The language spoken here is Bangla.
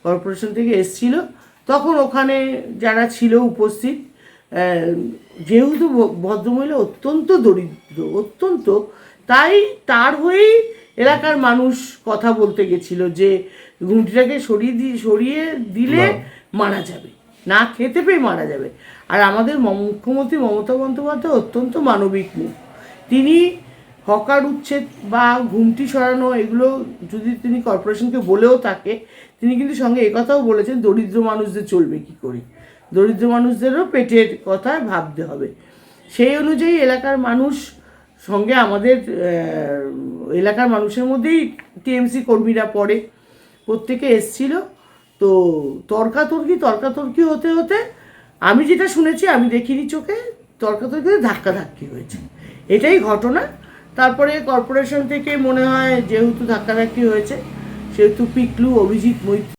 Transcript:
কর্পোরেশন থেকে এসছিল, তখন ওখানে যারা ছিল উপস্থিত, যেহেতু ভদ্রমহিলা অত্যন্ত দরিদ্র, অত্যন্ত, তাই তার হয়েই এলাকার মানুষ কথা বলতে গেছিল যে ঘুমটিটাকে সরিয়ে দিলে মারা যাবে, না খেতে পেয়ে মারা যাবে। আর আমাদের মুখ্যমন্ত্রী মমতা বন্দ্যোপাধ্যায় অত্যন্ত মানবিক মুখ। তিনি হকার উচ্ছেদ বা ঘুমটি সরানো এগুলো যদি তিনি কর্পোরেশনকে বলেও থাকে, তিনি কিন্তু সঙ্গে একথাও বলেছেন দরিদ্র মানুষদের চলবে কী করে, দরিদ্র মানুষদেরও পেটের কথা ভাবতে হবে। সেই অনুযায়ী এলাকার মানুষ সঙ্গে আমাদের এলাকার মানুষের মধ্যেই টিএমসি কর্মীরা পড়ে, প্রত্যেকে এসছিল। তো তর্কাতর্কি হতে হতে আমি যেটা শুনেছি, আমি দেখিনি চোখে, তর্কাতর্কি ধাক্কাধাক্কি হয়েছে, এটাই ঘটনা। তারপরে কর্পোরেশন থেকে মনে হয় যেহেতু ধাক্কাধাক্কি হয়েছে, সেহেতু পিকলু, অভিজিৎ মৈত্র